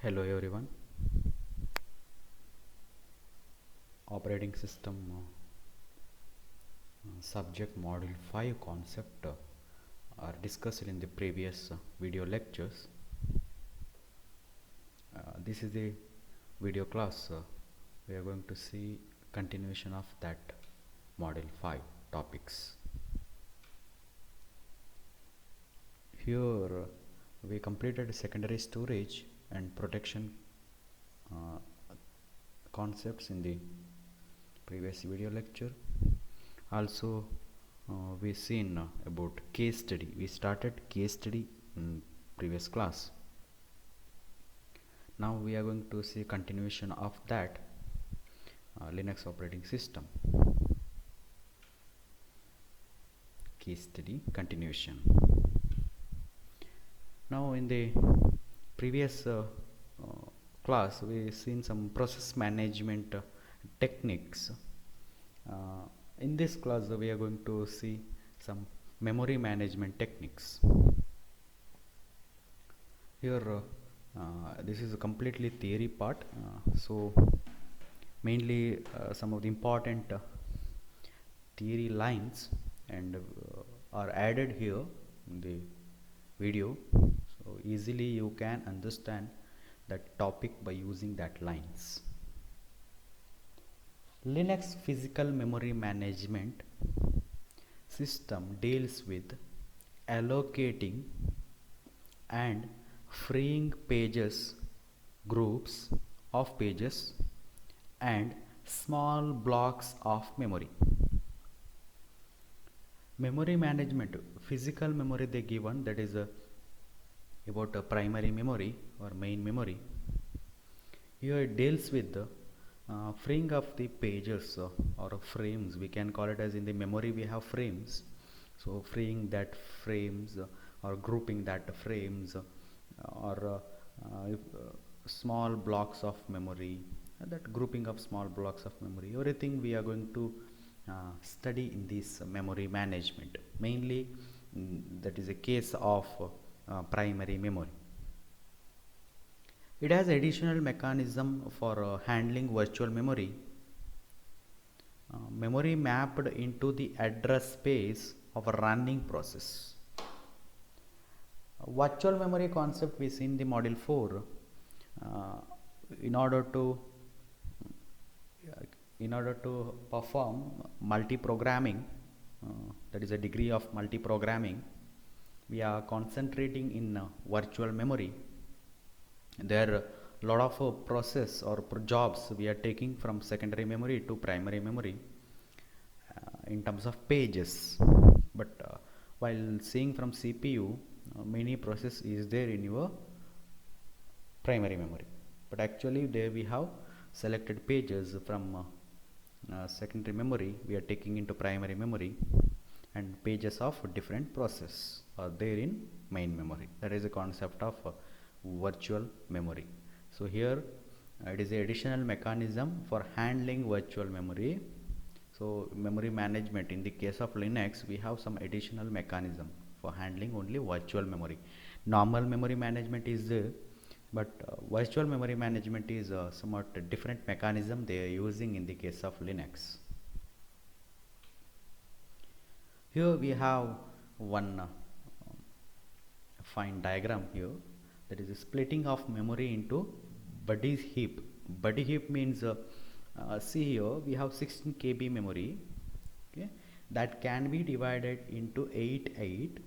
Hello everyone. Operating system subject module 5 concept are discussed in the previous video lectures. This is the video class. We are going to see continuation of that module 5 topics. Here we completed secondary storage and protection concepts in the previous video lecture. Also we seen about case study. We started case study in previous class. Now we are going to see continuation of that Linux operating system. Case study continuation. Now in the previous class we seen some process management techniques. In this class we are going to see some memory management techniques. Here this is a completely theory part, so mainly some of the important theory lines and are added here in the video, so easily you can understand that topic by using that lines. Linux physical memory management system deals with allocating and freeing pages, groups of pages and small blocks of memory. Memory management, physical memory they given, that is about a primary memory or main memory. Here it deals with the freeing of the pages or frames. We can call it as in the memory we have frames, so freeing that frames or grouping that frames or small blocks of memory, that grouping of small blocks of memory, everything we are going to study in this memory management. Mainly that is a case of primary memory. It has additional mechanism for handling virtual memory. Memory mapped into the address space of a running process. Virtual memory concept we see in the module 4. In order to perform multi-programming, that is a degree of multi-programming, we are concentrating in virtual memory. There are a lot of process or jobs we are taking from secondary memory to primary memory in terms of pages, but while seeing from CPU, many process is there in your primary memory, but actually there we have selected pages from secondary memory we are taking into primary memory, and pages of different process are there in main memory. That is a concept of virtual memory. So here it is a additional mechanism for handling virtual memory. So memory management, in the case of Linux we have some additional mechanism for handling only virtual memory. Normal memory management is there, but virtual memory management is somewhat different mechanism they are using in the case of Linux. Here we have one fine diagram here, that is a splitting of memory into buddy heap. Buddy heap means see here we have 16 KB memory, okay, that can be divided into 8.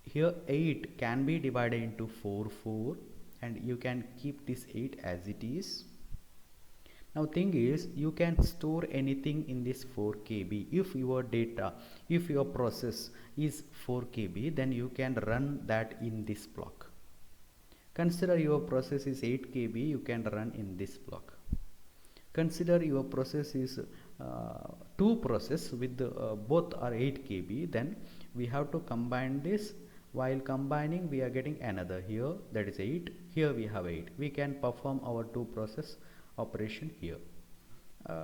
Here 8 can be divided into 4, and you can keep this 8 as it is. Now thing is, you can store anything in this 4 KB. If your data, if your process is 4 KB, then you can run that in this block. Consider your process is 8 KB, you can run in this block. Consider your process is two process with both are 8 KB, then we have to combine this. While combining we are getting another, here that is 8, here we have 8. We can perform our two process operation here.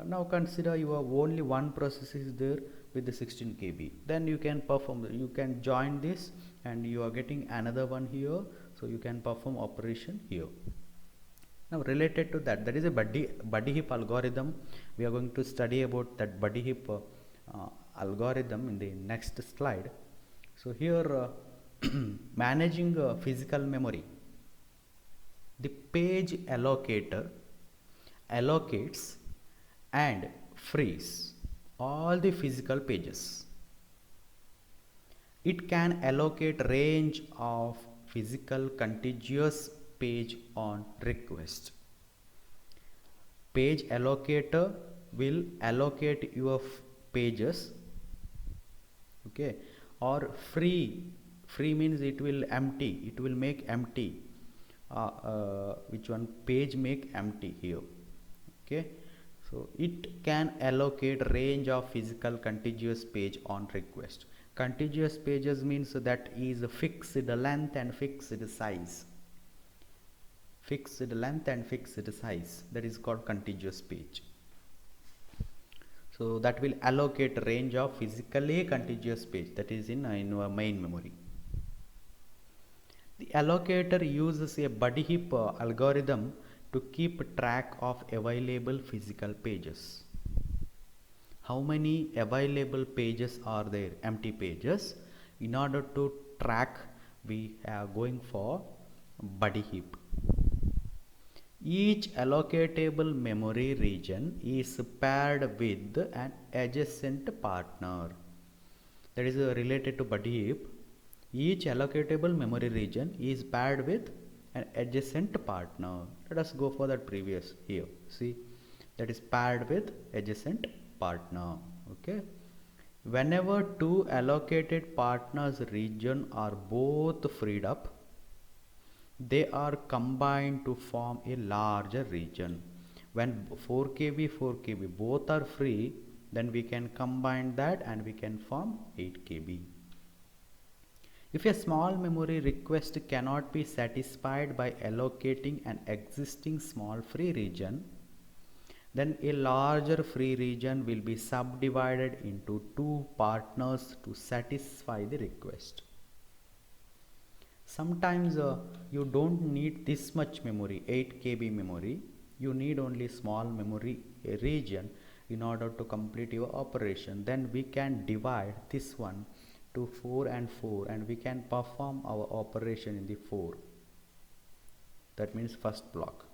Now consider you have only one process is there with the 16 KB, then you can perform, you can join this and you are getting another one here, so you can perform operation here. Now related to that, there is a buddy heap algorithm. We are going to study about that buddy heap algorithm in the next slide. So here managing physical memory. The page allocator allocates and frees all the physical pages. It can allocate range of physical contiguous page on request. Page allocator will allocate your pages, okay, or free means it will empty, it will make empty, which one page make empty here, okay. So it can allocate range of physical contiguous page on request. Contiguous pages means that is fixed length and fixed size. Fixed length and fixed size, that is called contiguous page. So that will allocate range of physically contiguous page, that is in our main memory. The allocator uses a buddy heap algorithm to keep track of available physical pages. How many available pages are there? Empty pages. In order to track, we are going for buddy heap. Each allocatable memory region is paired with an adjacent partner. That is related to buddy heap. Each allocatable memory region is paired with an adjacent partner. Let us go for that previous here. See, that is paired with adjacent partner. Okay. Whenever two allocated partners region are both freed up, they are combined to form a larger region. When 4 KB both are free, then we can combine that and we can form 8 KB. If a small memory request cannot be satisfied by allocating an existing small free region, then a larger free region will be subdivided into two partners to satisfy the request. Sometimes you don't need this much memory, 8 KB memory. You need only small memory region in order to complete your operation. Then we can divide this one to 4 and 4 and we can perform our operation in the 4. That means first block.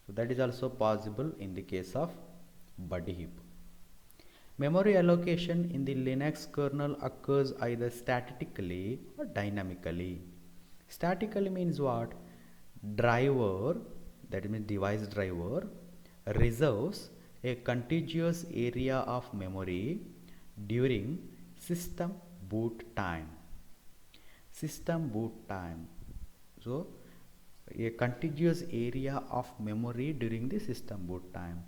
So that is also possible in the case of buddy heap. Memory allocation in the Linux kernel occurs either statically or dynamically. Statically means what? Driver, that means device driver, reserves a contiguous area of memory during system boot time. System boot time. So a contiguous area of memory during the system boot time.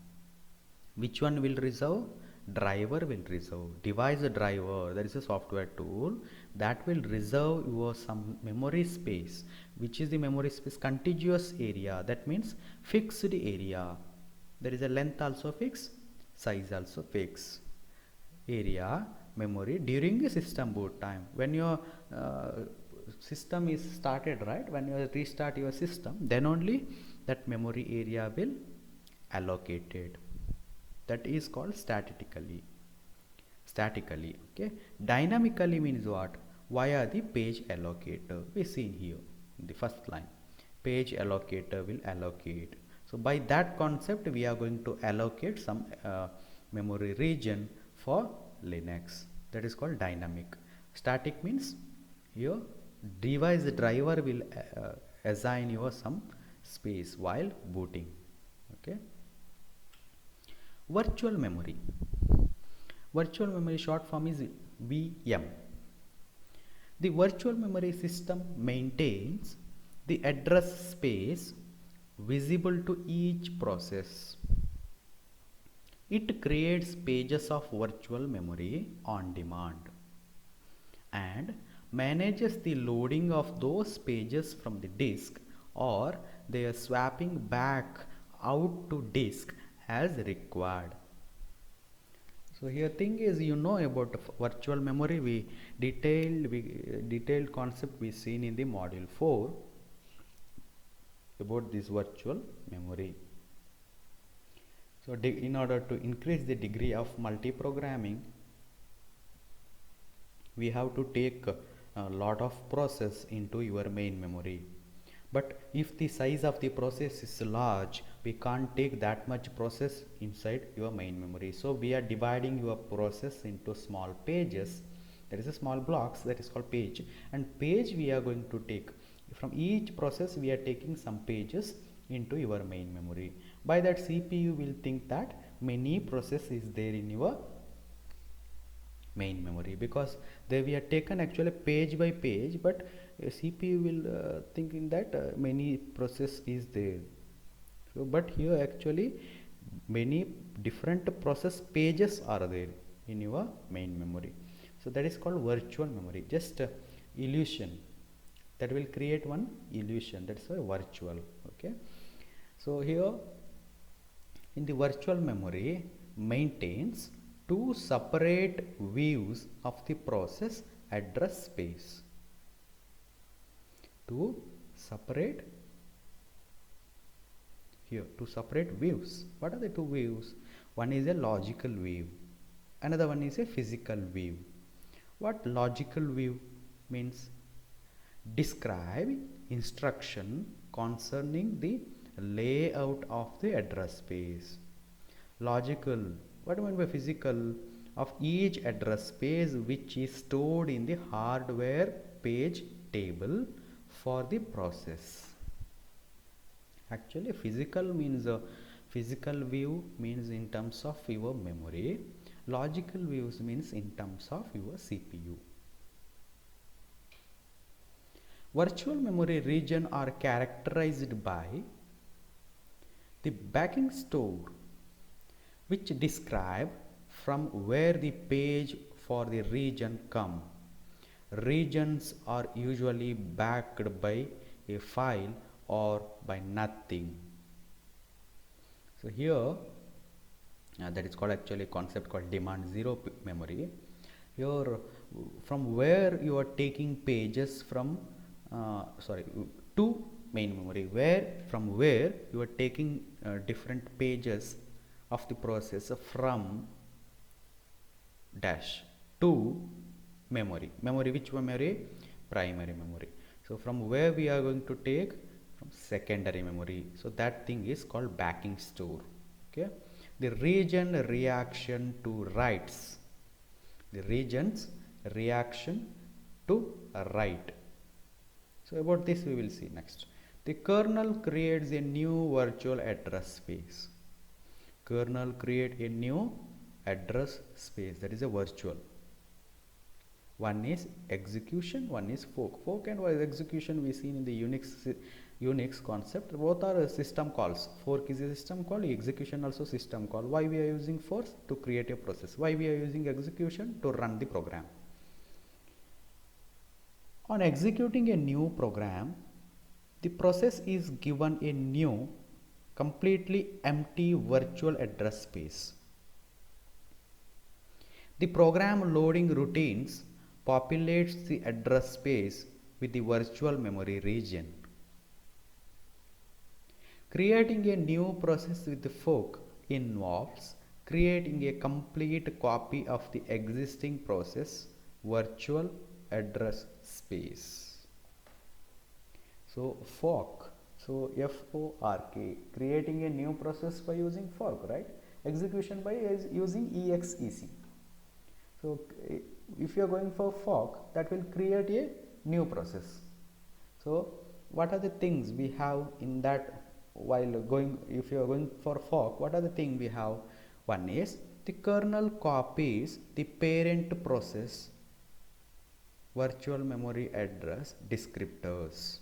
Which one will reserve? Driver will reserve. Device driver, that is a software tool that will reserve your some memory space. Which is the memory space? Contiguous area, that means fixed area. There is a length also fixed, size also fixed. Area memory during the system boot time. When your system is started, right, when you restart your system, then only that memory area will allocated. That is called statically. Okay. Dynamically means what? Via the page allocator. We seen here in the first line. Page allocator will allocate. So by that concept we are going to allocate some memory region for Linux. That is called dynamic. Static means your device driver will assign you some space while booting. Okay. Virtual memory. Virtual memory short form is VM. The virtual memory system maintains the address space visible to each process. It creates pages of virtual memory on demand and manages the loading of those pages from the disk or their swapping back out to disk as required. So here thing is, you know about virtual memory. We detailed concept we seen in the module 4. about this virtual memory. So in order to increase the degree of multiprogramming, we have to take a lot of process into your main memory. But if the size of the process is large, we can't take that much process inside your main memory. So we are dividing your process into small pages. There is a small blocks that is called page, and page we are going to take from each process. We are taking some pages into your main memory. By that, CPU will think that many process is there in your main memory, because they we are taken actually page by page, but CPU will thinking that many process is there. So but here actually many different process pages are there in your main memory. So that is called virtual memory, just illusion, that will create one illusion, that's why virtual. Okay, so here in the virtual memory maintains two separate views of the process address space. Two separate views. What are the two views? One is a logical view, another one is a physical view. What logical view means? Describe instruction concerning the layout of the address space. Logical, what do you mean by physical? Of each address space which is stored in the hardware page table for the process. Actually physical means physical view means in terms of your memory. Logical views means in terms of your CPU. Virtual memory region are characterized by the backing store, which describe from where the page for the region come. Regions are usually backed by a file or by nothing. So here that is called actually a concept called demand zero memory. Here from where you are taking pages from to main memory, from where you are taking different pages of the process from dash to memory. Which memory? Primary memory. So from where we are going to take? From secondary memory. So that thing is called backing store. Okay, the region reaction to writes. The region's reaction to write. So about this we will see next. The kernel creates a new virtual address space. Kernel create a new address space, that is a virtual. One is execution, one is fork. Fork and execution we seen in the Unix concept. Both are system calls. Fork is a system call, execution also system call. Why we are using fork? To create a process. Why we are using execution? To run the program. On executing a new program, the process is given a new completely empty virtual address space. The program loading routines populates the address space with the virtual memory region. Creating a new process with the fork involves creating a complete copy of the existing process virtual address space. So fork, so FORK, creating a new process by using fork, right? Execution by using EXEC. So if you are going for fork, that will create a new process. So what are the things we have in that while going? If you are going for fork, what are the things we have? One is the kernel copies the parent process virtual memory address descriptors.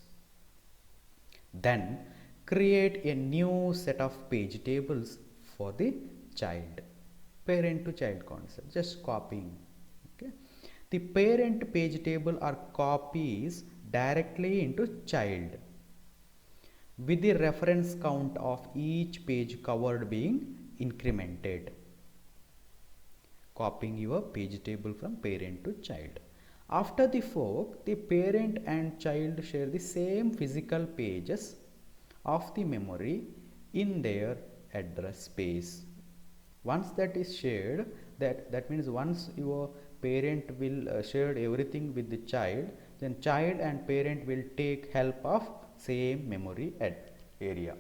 Then create a new set of page tables for the child. Parent to child concept, just copying. Okay, the parent page table are copies directly into child, with the reference count of each page covered being incremented. Copying your page table from parent to child. After the fork, the parent and child share the same physical pages of the memory in their address space. Once that is shared, that means once your parent will share everything with the child, then child and parent will take help of same memory area.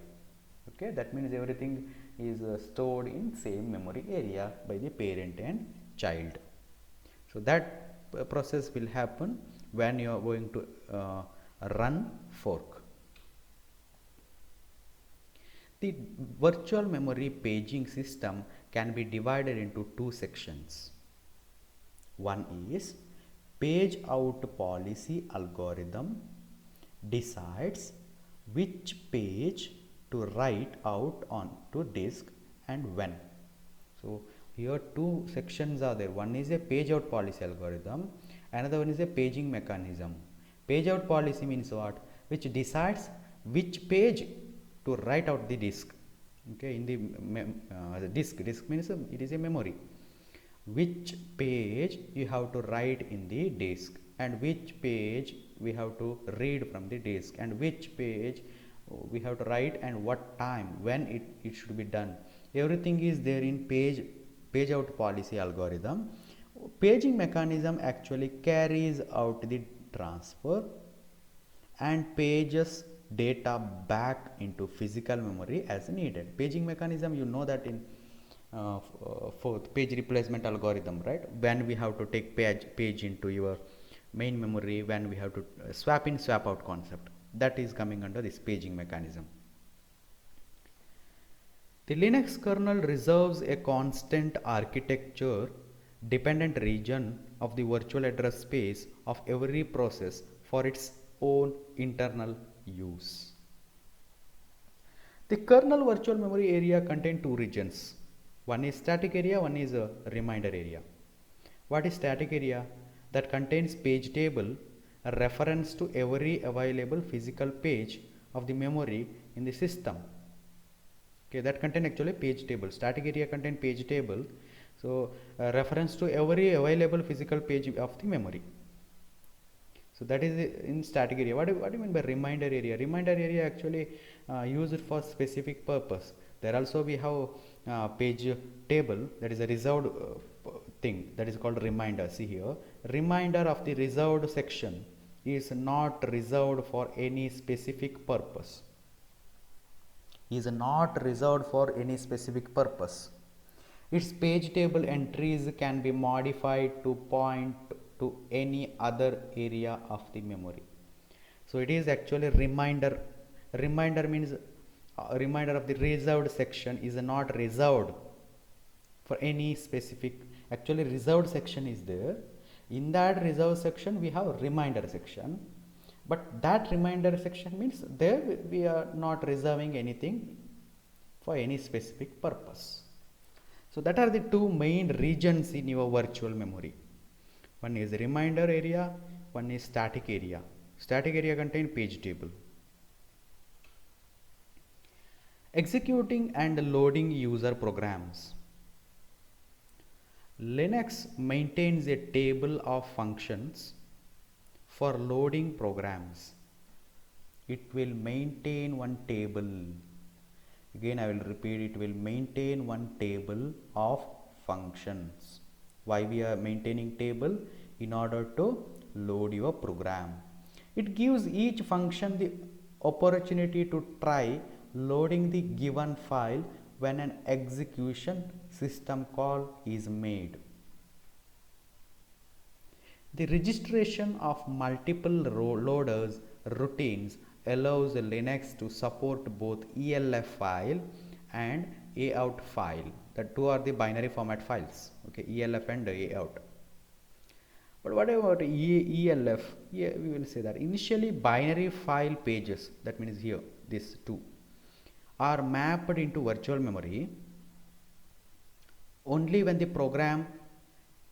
Okay, that means everything is stored in same memory area by the parent and child. So that process will happen when you are going to run fork. The virtual memory paging system can be divided into two sections. One is page out policy algorithm decides which page to write out onto disk and when. So here two sections are there. One is a page out policy algorithm, another one is a paging mechanism. Page out policy means what? Which decides which page to write out the disk. Okay, in the disk means it is a memory. Which page you have to write in the disk and which page we have to read from the disk and which page we have to write and what time when it should be done. Everything is there in page out policy algorithm. Paging mechanism actually carries out the transfer and pages data back into physical memory as needed. Paging mechanism, you know that in for page replacement algorithm, right? When we have to take page into your main memory, when we have to swap in swap out concept, that is coming under this paging mechanism. The Linux kernel reserves a constant architecture dependent region of the virtual address space of every process for its own internal use. The kernel virtual memory area contains two regions. One is static area, one is a reminder area. What is static area? That contains page table, a reference to every available physical page of the memory in the system. Okay, that contain actually page table. Static area contain page table. So a reference to every available physical page of the memory. So that is in static area. What do you mean by reminder area? Reminder area actually used for specific purpose. There also we have page table, that is a reserved thing, that is called reminder. See here, reminder of the reserved section is not reserved for any specific purpose. Is not reserved for any specific purpose. Its page table entries can be modified to point to any other area of the memory. So it is actually reminder. Reminder means reminder of the reserved section is not reserved for any specific. Actually reserved section is there. In that reserved section we have reminder section, but that reminder section means there we are not reserving anything for any specific purpose. So that are the two main regions in your virtual memory. One is reminder area, one is static area. Static area contains page table. Executing and loading user programs. Linux maintains a table of functions for loading programs. It will maintain one table. Again I will repeat, it will maintain one table of functions. Why we are maintaining table? In order to load your program. It gives each function the opportunity to try loading the given file when an execution system call is made. The registration of multiple loaders routines allows Linux to support both ELF file and AOUT file. The two are the binary format files. Okay, ELF and AOUT. But what about ELF? Yeah, we will say that initially binary file pages, that means here these two, are mapped into virtual memory only when the program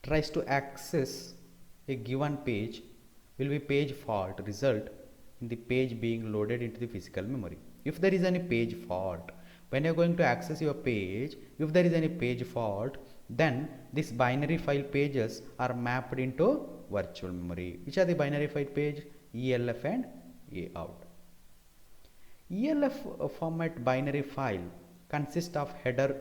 tries to access a given page will be page fault result in the page being loaded into the physical memory. If there is any page fault, when you are going to access your page, if there is any page fault, then these binary file pages are mapped into virtual memory. Which are the binary file page? ELF and AOUT. ELF format binary file consists of header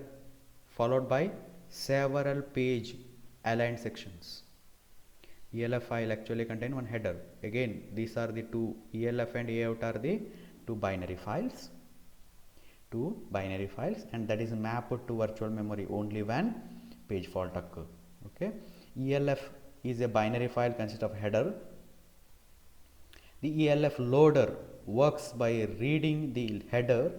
followed by several page aligned sections. ELF file actually contain one header. Again, these are the two, ELF and AOut are the two binary files. And that is mapped to virtual memory only when page fault occur. Okay, ELF is a binary file consists of header. The ELF loader works by reading the header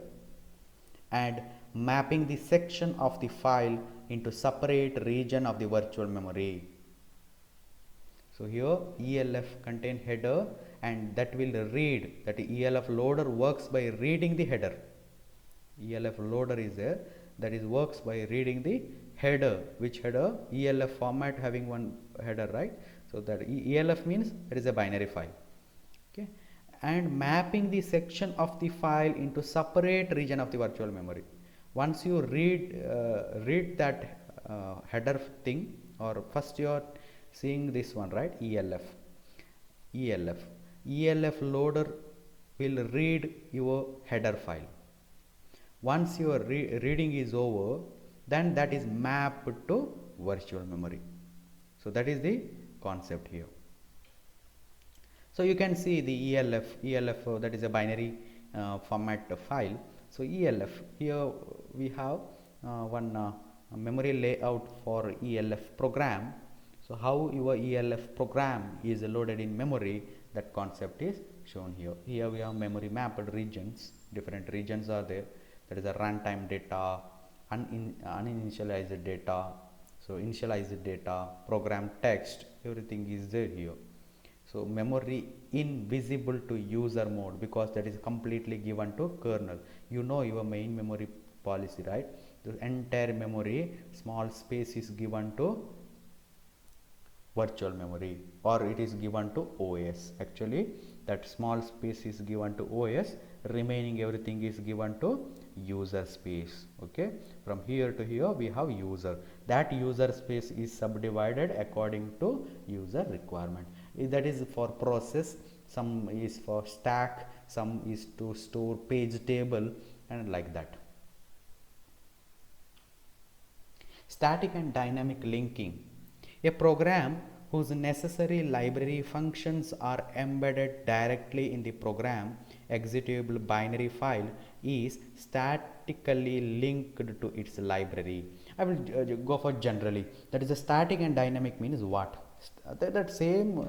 and mapping the section of the file into separate region of the virtual memory. So here ELF contain header and that will read, that ELF loader works by reading the header. ELF loader is there, that is works by reading the header. Which header? ELF format having one header, right? So that ELF means it is a binary file. Okay, and mapping the section of the file into separate region of the virtual memory. Once you read that header thing, or first you are seeing this one, right? ELF loader will read your header file. Once your reading is over, then that is mapped to virtual memory. So that is the concept here. So you can see the ELF that is a binary format file. So ELF, here we have one memory layout for ELF program. So how your ELF program is loaded in memory, that concept is shown here. Here we have memory mapped regions, different regions are there. That is a runtime data, uninitialized data, so initialized data, program text, everything is there here. So memory invisible to user mode, because that is completely given to kernel. You know your main memory policy, right? The entire memory small space is given to virtual memory, or it is given to OS. Actually that small space is given to OS, remaining everything is given to user space. Okay, from here to here we have user. That user space is subdivided according to user requirement. That is for process, some is for stack, some is to store page table, and like that. Static and dynamic linking. A program whose necessary library functions are embedded directly in the program executable binary file is statically linked to its library. I will go for generally. That is, a static and dynamic means what? That same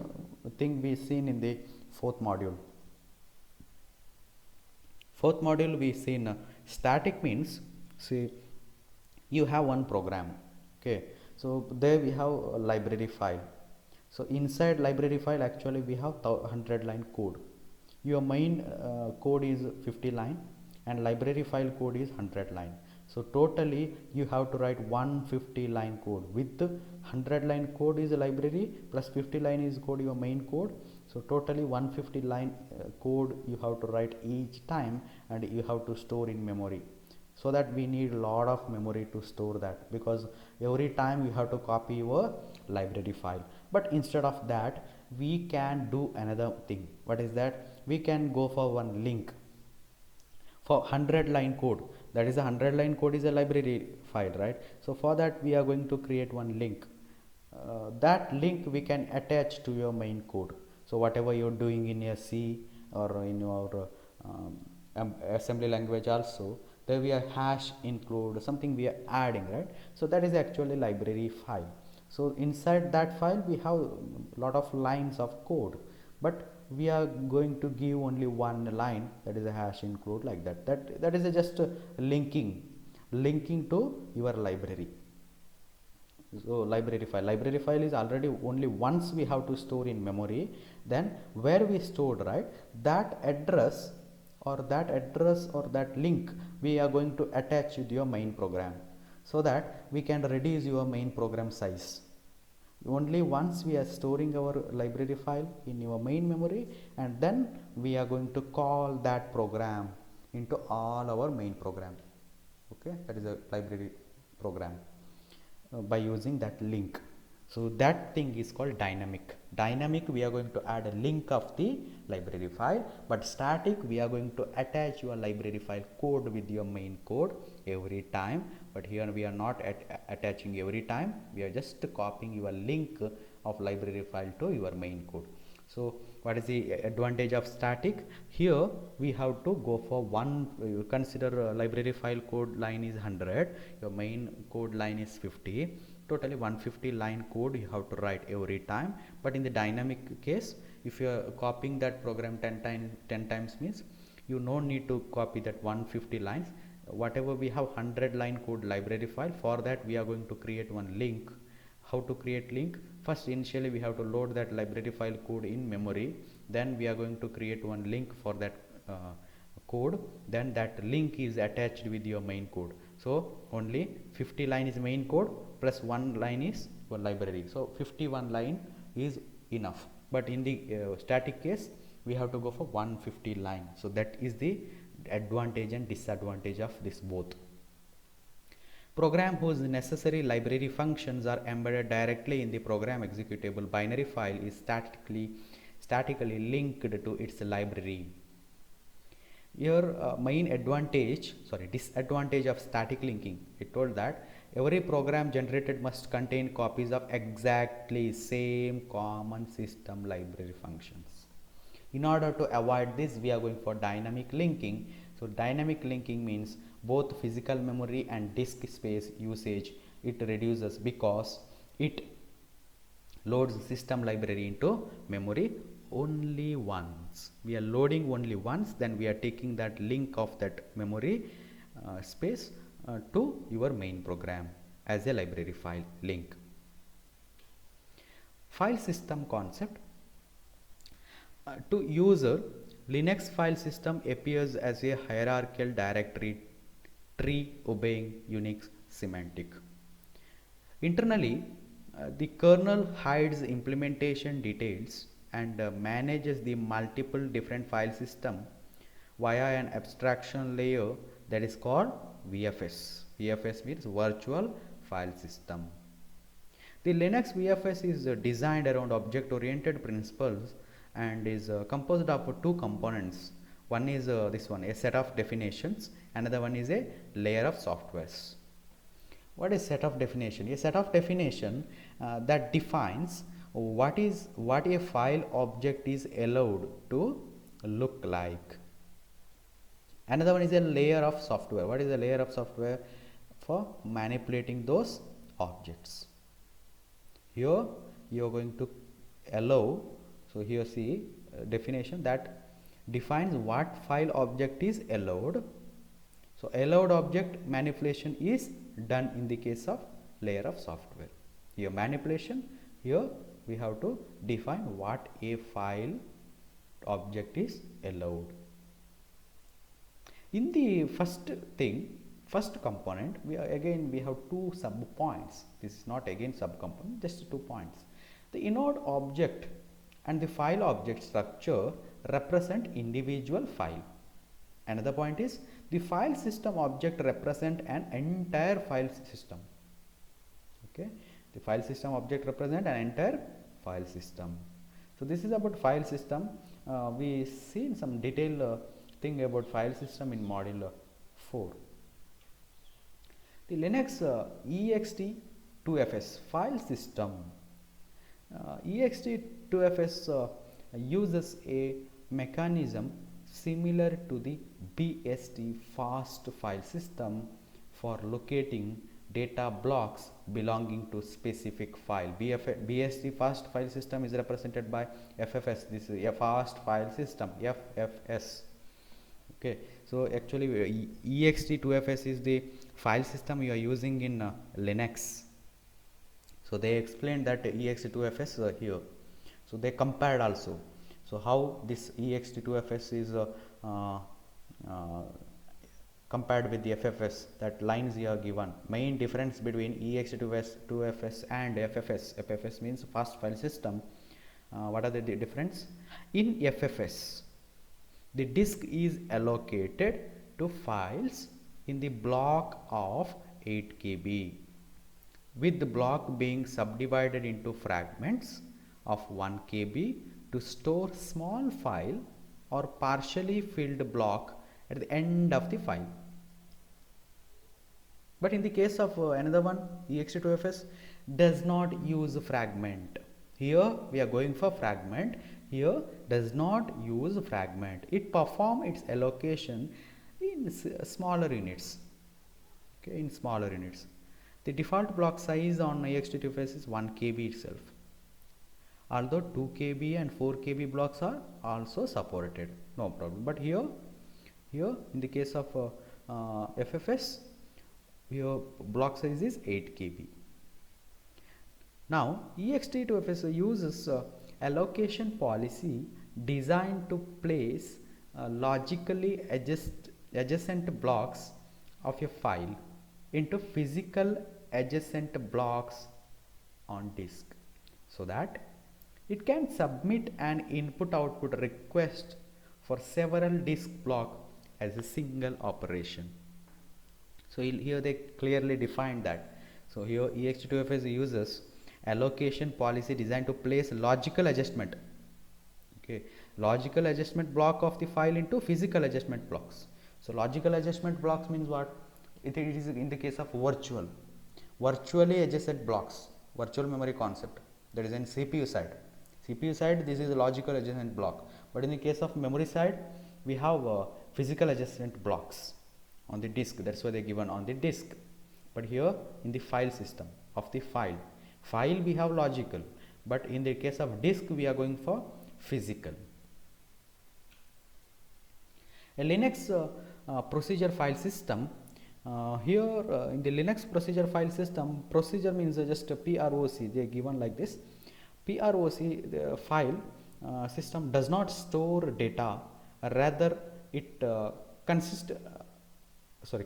thing we seen in the fourth module. We seen static means, see, you have one program. Okay, so there we have a library file. So inside library file actually we have 100 line code. Your main code is 50 line and library file code is 100 line. So totally you have to write 150 line code. With 100 line code is a library plus 50 line is code, your main code. So totally 150 line code you have to write each time, and you have to store in memory. So that we need a lot of memory to store that, because every time you have to copy your library file. But instead of that we can do another thing. What is that? We can go for one link for 100 line code. That is, a 100 line code is a library file, right? So for that we are going to create one link. That link we can attach to your main code. So whatever you're doing in your C or in your assembly language also, there we are hash include something we are adding, right? So that is actually library file. So inside that file we have a lot of lines of code, but we are going to give only one line, that is a hash include, like that. That is just linking to your library. So library file is already only once we have to store in memory. Then where we stored, right, that address or that link we are going to attach with your main program, so that we can reduce your main program size. Only once we are storing our library file in your main memory, and then we are going to call that program into all our main program. Okay, that is a library program by using that link. So that thing is called dynamic. Dynamic, we are going to add a link of the library file, but static, we are going to attach your library file code with your main code every time. But here we are not attaching every time, we are just copying your link of library file to your main code. So what is the advantage of static? Here we have to go for one, you consider library file code line is 100, your main code line is 50, totally 150 line code you have to write every time. But in the dynamic case, if you are copying that program 10 times means you no need to copy that 150 lines. Whatever we have 100 line code library file, for that we are going to create one link. How to create link? First, initially we have to load that library file code in memory, then we are going to create one link for that code, then that link is attached with your main code. So only 50 line is main code plus one line is your library, so 51 line is enough. But in the static case, we have to go for 150 line. So that is the advantage and disadvantage of this both. Program whose necessary library functions are embedded directly in the program executable binary file is statically linked to its library. Here main disadvantage of static linking, it told that every program generated must contain copies of exactly same common system library functions. In order to avoid this, we are going for dynamic linking. So dynamic linking means both physical memory and disk space usage it reduces, because it loads system library into memory only once. We are loading only once, then we are taking that link of that memory space to your main program as a library file link. File system concept. To user, Linux file system appears as a hierarchical directory tree obeying Unix semantic. Internally, the kernel hides implementation details and manages the multiple different file system via an abstraction layer that is called VFS. VFS means virtual file system. The Linux VFS is designed around object-oriented principles and is composed of two components. One is this one, a set of definitions. Another one is a layer of softwares. What is set of definition? A set of definition that defines what a file object is allowed to look like. Another one is a layer of software. What is a layer of software? For manipulating those objects. Here you are going to allow, so here see definition that defines what file object is allowed. So allowed object manipulation is done in the case of layer of software. Here manipulation, here we have to define what a file object is allowed. In the first component, we have two sub points. This is not again sub component, just 2 points. The inode object and the file object structure represent individual file. Another point is the file system object represent an entire file system. Okay, the file system object represent an entire file system. So this is about file system. We seen some detailed thing about file system in module 4. The Linux ext2fs file system. ext2fs uses a mechanism similar to the BSD fast file system for locating data blocks belonging to specific file. BSD fast file system is represented by FFS. This is a fast file system, FFS. Okay, so actually ext2fs is the file system you are using in Linux. So they explained that ext2fs here. So they compared also. So how this ext2fs is compared with the FFS, that lines here are given. Main difference between ext2fs and FFS. FFS means fast file system. What are the difference? In FFS, the disk is allocated to files in the block of 8 KB. with the block being subdivided into fragments of 1 KB to store small file or partially filled block at the end of the file. But in the case of another one, ext2fs does not use fragment. Here we are going for fragment. Here does not use fragment. It performs its allocation in smaller units. Okay, in smaller units. The default block size on ext2fs is 1 KB itself. Although 2 KB and 4 KB blocks are also supported, no problem. But here in the case of FFS, your block size is 8 KB. Now ext2fs uses allocation policy designed to place logically adjacent blocks of a file into physical adjacent blocks on disk, so that it can submit an input-output request for several disk blocks as a single operation. So here they clearly define that. So here ext2fs uses allocation policy designed to place logical adjustment, okay, logical adjustment block of the file into physical adjustment blocks. So logical adjustment blocks means what? It is in the case of virtually adjacent blocks, virtual memory concept, that is in CPU side. CPU side, this is a logical adjacent block, but in the case of memory side, we have physical adjacent blocks on the disk. That's why they given on the disk. But here in the file system of the file we have logical, but in the case of disk we are going for physical. A Linux procedure file system. Here in the Linux procedure file system, procedure means just a PROC, they are given like this. PROC, the file system does not store data, rather it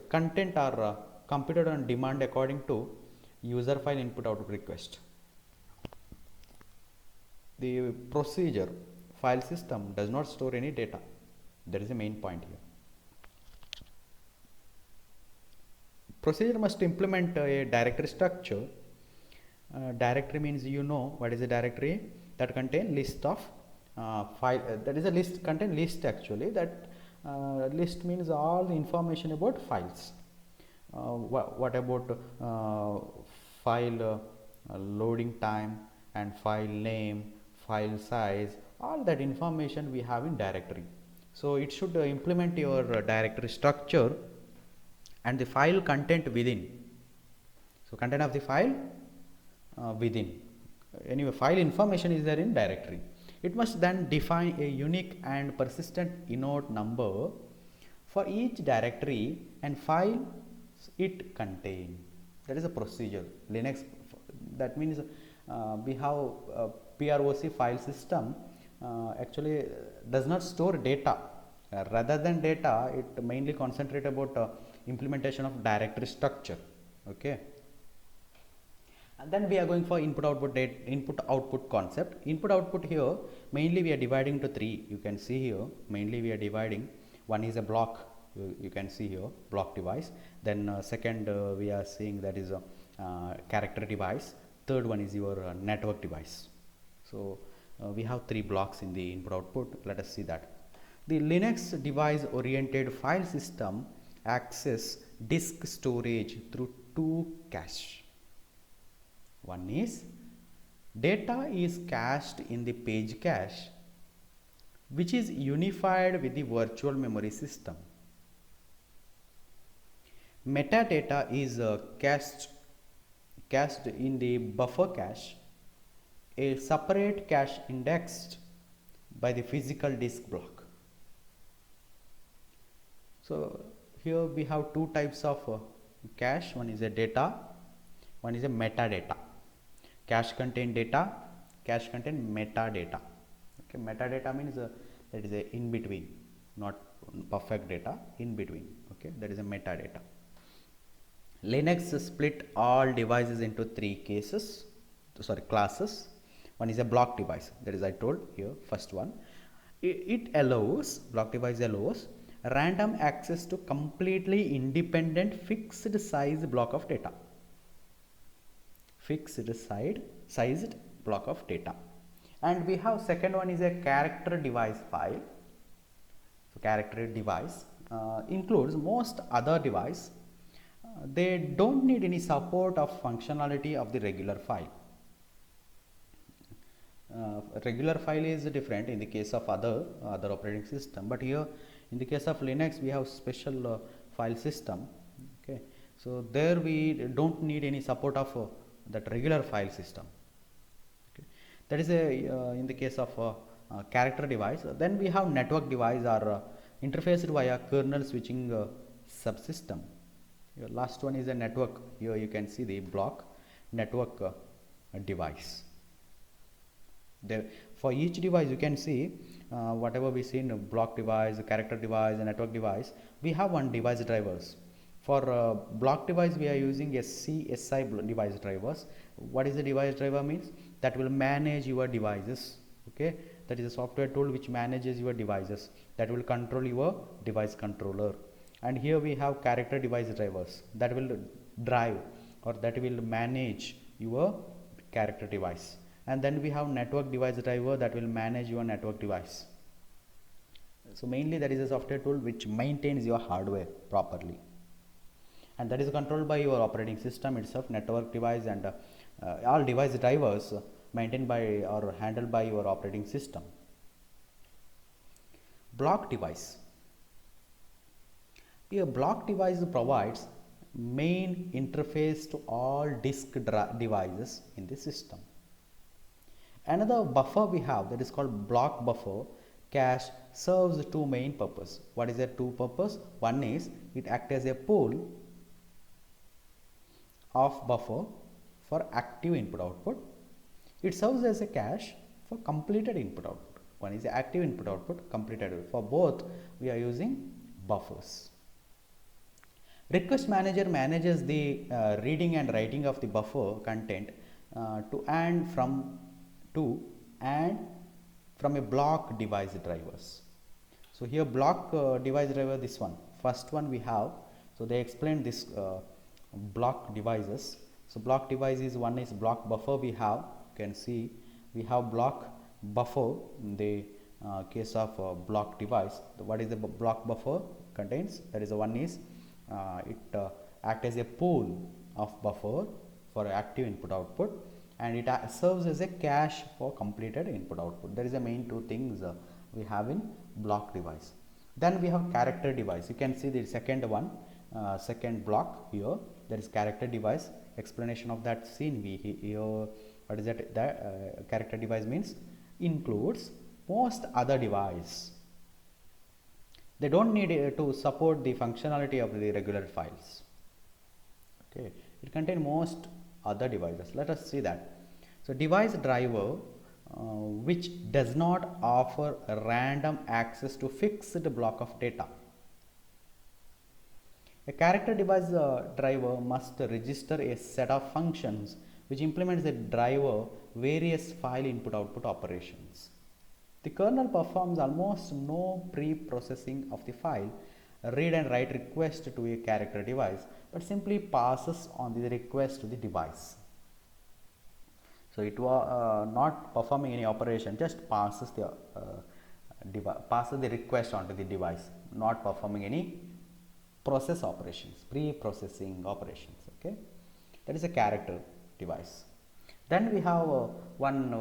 content are computed on demand according to user file input output request. The procedure file system does not store any data. That is the main point here. Procedure must implement a directory structure. Directory means you know what is a directory, that contain list of file, that is a list contain list actually, that list means all the information about files. What about file loading time and file name, file size, all that information we have in directory. So it should implement your directory structure and the file content within. So content of the file within. Anyway, file information is there in directory. It must then define a unique and persistent inode number for each directory and file it contain. That is a procedure. Linux, that means we have PROC file system actually does not store data. Rather than data, it mainly concentrate about implementation of directory structure. Okay. And then we are going for input output concept. Input output here mainly we are dividing into three. You can see here mainly we are dividing. One is a block. You can see here block device. Then second we are seeing that is a character device. Third one is your network device. So we have three blocks in the input output. Let us see that. The Linux device oriented file system access disk storage through two cache. One is data is cached in the page cache, which is unified with the virtual memory system. Metadata is cached in the buffer cache, a separate cache indexed by the physical disk block. So here we have two types of cache. One is a data, one is a metadata. Cache contain data, cache contain metadata. Okay, metadata means that is a in between, not perfect data, in between. Okay, that is a metadata. Linux split all devices into three classes. One is a block device, that is I told here, first one. Block device allows random access to completely independent fixed size block of data. fixed sized block of data. And we have second one is a character device file. So character device includes most other device. They don't need any support of functionality of the regular file. Regular file is different in the case of other operating system, but here in the case of Linux we have special file system. Okay, so there we don't need any support of that regular file system. Okay, that is a in the case of character device. Then we have network device are interfaced via kernel switching subsystem. Your last one is a network. Here you can see the block network device. There, for each device you can see whatever we see in a block device, a character device, a network device, we have one device drivers. For block device we are using SI device drivers. What is the device driver means? That will manage your devices. Okay, that is a software tool which manages your devices, that will control your device controller. And here we have character device drivers that will drive or that will manage your character device. And then we have network device driver that will manage your network device. So mainly that is a software tool which maintains your hardware properly, and that is controlled by your operating system itself. Network device and all device drivers maintained by or handled by your operating system. Block device. A block device provides main interface to all disk devices in the system. Another buffer we have that is called block buffer cache serves two main purposes. What is the two purpose? One is it acts as a pool of buffer for active input output. It serves as a cache for completed input output. One is the active input output, completed. For both we are using buffers. Request manager manages the reading and writing of the buffer content to and from a block device drivers. So here block device driver, this one, first one we have. So they explained this block devices. So block device is one is block buffer we have. You can see we have block buffer in the case of block device. What is the block buffer contains? That is the one is it acts as a pool of buffer for active input output, and it serves as a cache for completed input output. That is the main two things we have in block device. Then we have character device. You can see the second one, second block here, that is character device. Explanation of that scene we here. What is that? Character device means includes most other device. They don't need to support the functionality of the regular files. Okay, it contains most other devices. Let us see that. So device driver which does not offer random access to fixed block of data. A character device driver must register a set of functions which implements the driver various file input output operations. The kernel performs almost no pre-processing of the file read and write request to a character device, but simply passes on the request to the device. So it was not performing any operation, just passes the request onto the device, not performing any process operations, pre-processing operations. Okay, that is a character device. Then we have one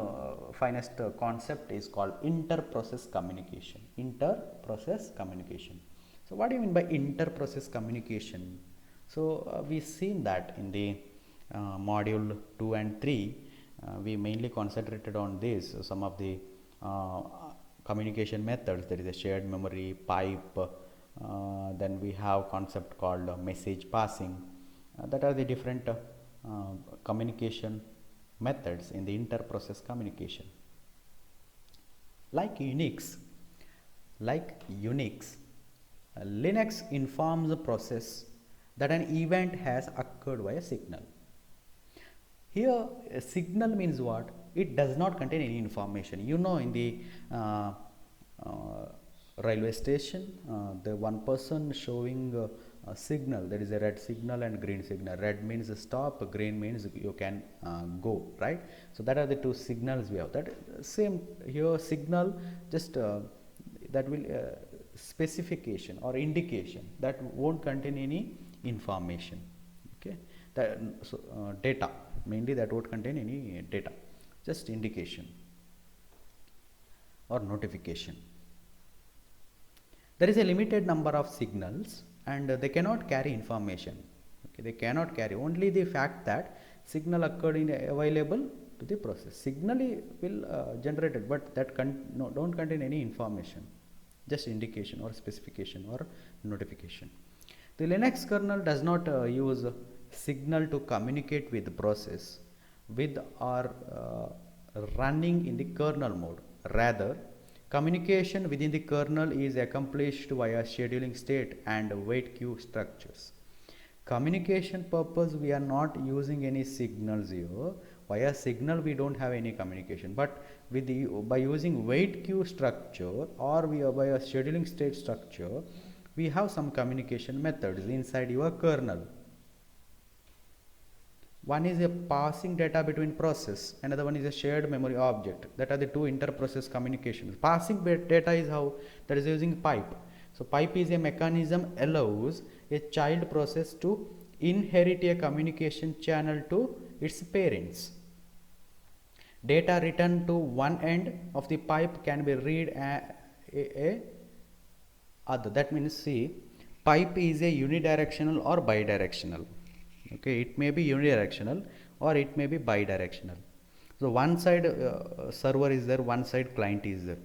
finest concept is called inter-process communication. Inter-process communication. So what do you mean by inter-process communication? So we've seen that in the module 2 and 3. We mainly concentrated on this, some of the communication methods. There is a shared memory, pipe, then we have concept called message passing. That are the different communication methods in the inter-process communication. Like Unix, Linux informs the process that an event has occurred via signal. Here a signal means what? It does not contain any information. You know, in the railway station, the one person showing signal. There is a red signal and green signal. Red means stop, green means you can go, right? So that are the two signals we have. That same here signal, just that will specification or indication, that won't contain any information. Okay, that so data, mainly that won't contain any data, just indication or notification. There is a limited number of signals and they cannot carry information. Okay, they cannot carry only the fact that signal occurred in available to the process. Signal will generated, but that don't contain any information, just indication or specification or notification. The Linux kernel does not use signal to communicate with the process with or running in the kernel mode. Rather, communication within the kernel is accomplished via scheduling state and wait queue structures. Communication purpose, we are not using any signals here. Via signal we don't have any communication, but with the by using wait queue structure or by a scheduling state structure, we have some communication methods inside your kernel. One is a passing data between process, another one is a shared memory object. That are the two inter-process communications. Passing data is how, that is using pipe. So pipe is a mechanism allows a child process to inherit a communication channel to its parents. Data written to one end of the pipe can be read a other. That means, see, pipe is a unidirectional or bidirectional. Okay, it may be unidirectional or it may be bidirectional. So one side server is there, one side client is there.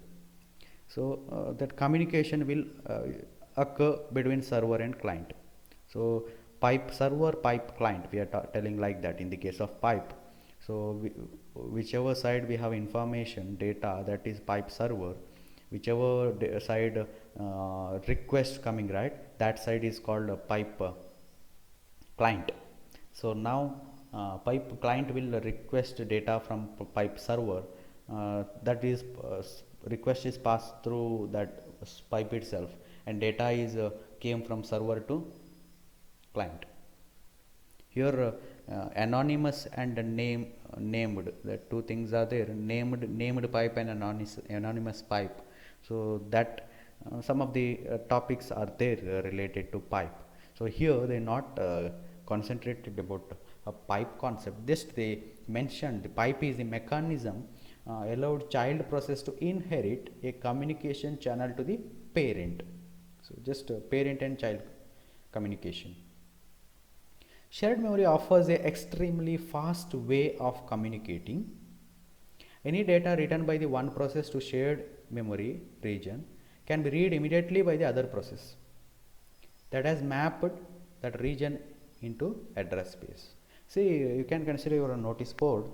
So that communication will occur between server and client. So pipe server, pipe client, we are telling like that in the case of pipe. So whichever side we have information data, that is pipe server. Whichever side request coming, right, that side is called a pipe client. So now pipe client will request data from pipe server, that is request is passed through that pipe itself, and data is came from server to client. Here anonymous and named, the two things are there, named pipe and anonymous pipe. So that some of the topics are there related to pipe. So here they not concentrated about a pipe concept, just they mentioned the pipe is a mechanism allowed child process to inherit a communication channel to the parent. So just parent and child communication. Shared memory offers a extremely fast way of communicating. Any data written by the one process to shared memory region can be read immediately by the other process that has mapped that region into address space. See, you can consider your notice board.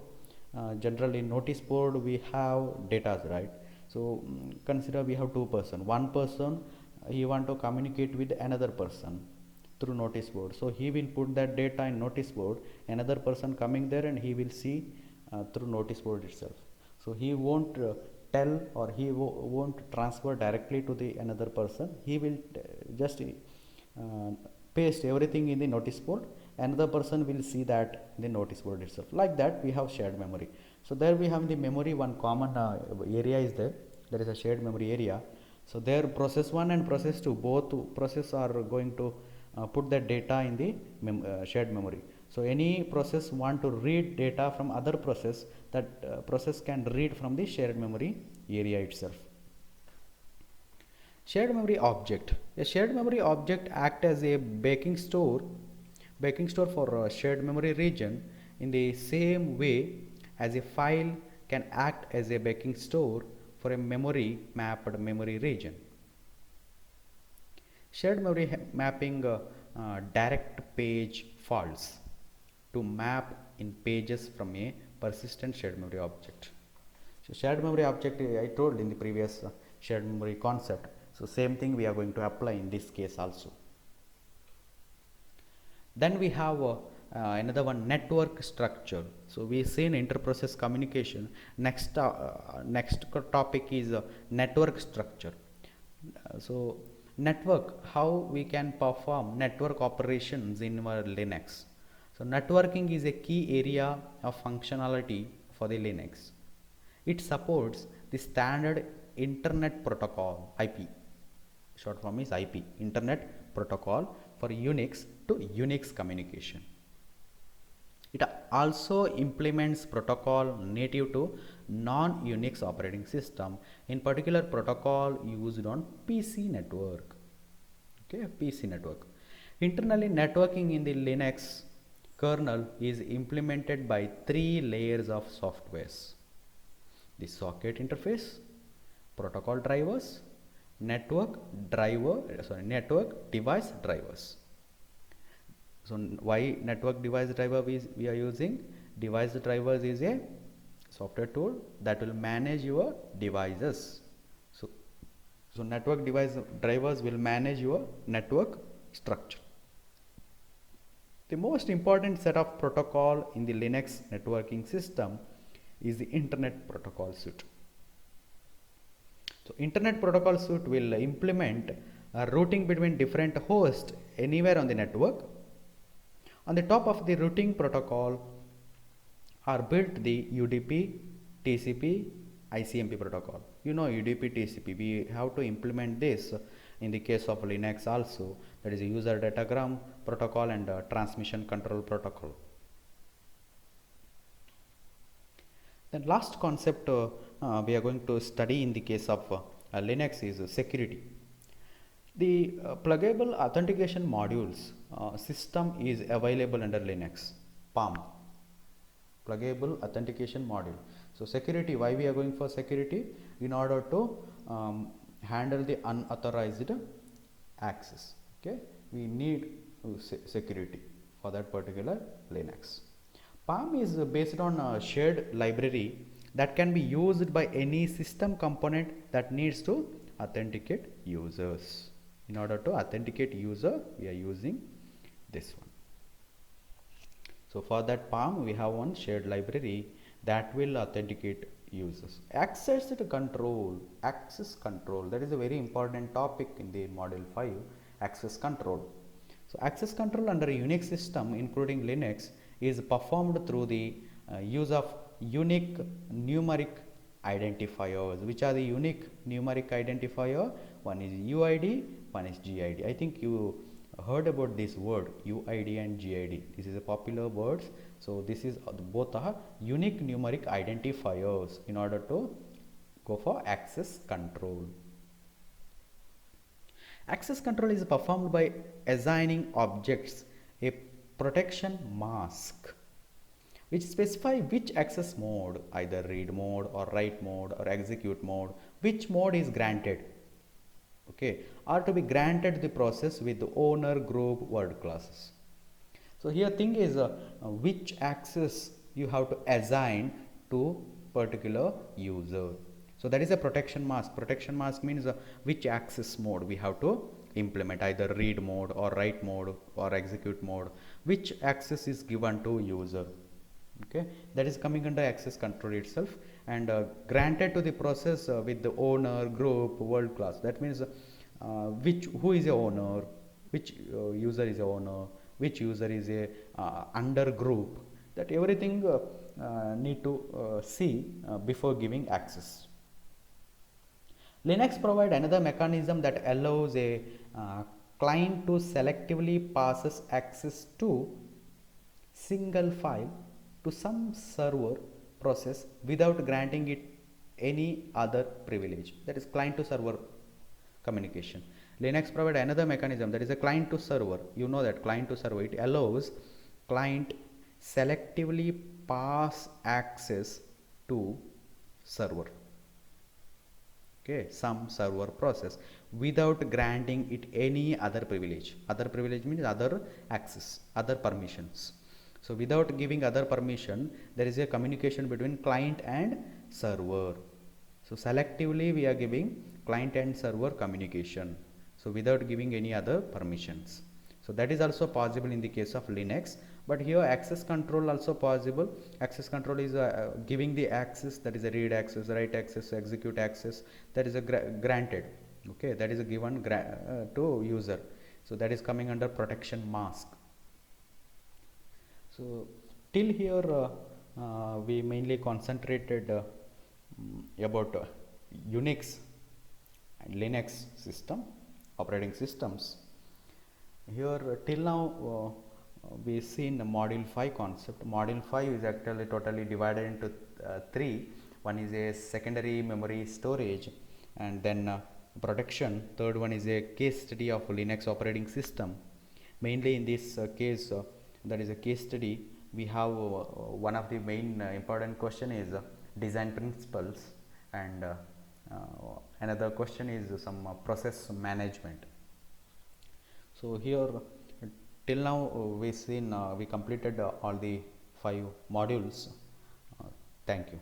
Generally in notice board we have data, right? So consider we have two person. One person he want to communicate with another person through notice board. So he will put that data in notice board. Another person coming there and he will see through notice board itself. So he won't tell or he won't transfer directly to the another person. He will just paste everything in the notice board. Another person will see that in the notice board itself. Like that we have shared memory. So there we have the memory, one common area is there. There is a shared memory area. So there process 1 and process 2, both process are going to put that data in the shared memory. So any process want to read data from other process, that process can read from the shared memory area itself. Shared memory object. A shared memory object act as a baking store for a shared memory region in the same way as a file can act as a baking store for a memory mapped memory region. Shared memory mapping direct page faults to map in pages from a persistent shared memory object. So shared memory object I told in the previous shared memory concept. So same thing we are going to apply in this case also. Then we have another one, network structure. So we seen inter-process communication. Next topic is network structure. So Network, how we can perform network operations in our Linux. So networking is a key area of functionality for the Linux. It supports the standard internet protocol, IP. Short form is IP, internet protocol, for Unix to Unix communication. It also implements protocol native to non-Unix operating system, in particular protocol used on PC network. Okay, PC network. Internally, networking in the Linux kernel is implemented by 3 layers of softwares: the socket interface, protocol drivers, network device drivers. So why network device driver we are using? Device drivers is a software tool that will manage your devices. So network device drivers will manage your network structure. The most important set of protocol in the Linux networking system is the Internet Protocol Suite. So Internet Protocol Suite will implement routing between different hosts anywhere on the network. On the top of the routing protocol are built the UDP, TCP, ICMP protocol. You know UDP, TCP. We have to implement this in the case of Linux also. That is a user datagram protocol and transmission control protocol. Then last concept we are going to study in the case of Linux is security. The pluggable authentication modules system is available under Linux, PALM, pluggable authentication module. So security, why we are going for security? In order to handle the unauthorized access. Okay, we need security for that particular Linux. PALM is based on a shared library that can be used by any system component that needs to authenticate users. In order to authenticate user, we are using this one. So for that PALM, we have one shared library that will authenticate users. Access control, that is a very important topic in the module 5, access control. So access control under a Unix system, including Linux, is performed through the use of unique numeric identifiers. Which are the unique numeric identifier? One is UID, one is GID. I think you heard about this word, UID and GID. This is a popular words. So this is both are unique numeric identifiers in order to go for access control. Access control is performed by assigning objects a protection mask which specify which access mode, either read mode or write mode or execute mode, which mode is granted, okay, or to be granted the process with the owner, group, word classes. So here thing is which access you have to assign to particular user. So that is a protection mask. Protection mask means which access mode we have to implement, either read mode or write mode or execute mode, which access is given to user. Okay, that is coming under access control itself, and granted to the process with the owner, group, world class. That means who is a owner, which user is a owner, which user is a under group. That everything need to see before giving access. Linux provides another mechanism that allows a client to selectively passes access to single file to some server process without granting it any other privilege. That is client to server communication. Linux provides another mechanism, that is a client to server. You know that client to server, it allows client selectively pass access to server, okay, some server process without granting it any other privilege. Other privilege means other access, other permissions. So without giving other permission, there is a communication between client and server. So selectively we are giving client and server communication, so without giving any other permissions. So that is also possible in the case of Linux, but here access control also possible. Access control is giving the access, that is a read access, write access, execute access, that is a granted. Okay, that is given to user, so that is coming under protection mask. So till here we mainly concentrated about Unix and Linux system operating systems. Here till now we seen the module 5 concept. Module 5 is actually totally divided into three. One is a secondary memory storage, and then protection. Third one is a case study of Linux operating system. Mainly in this case, that is a case study, we have one of the main important question is design principles, and another question is some process management. So here till now we completed all the 5 modules. Thank you.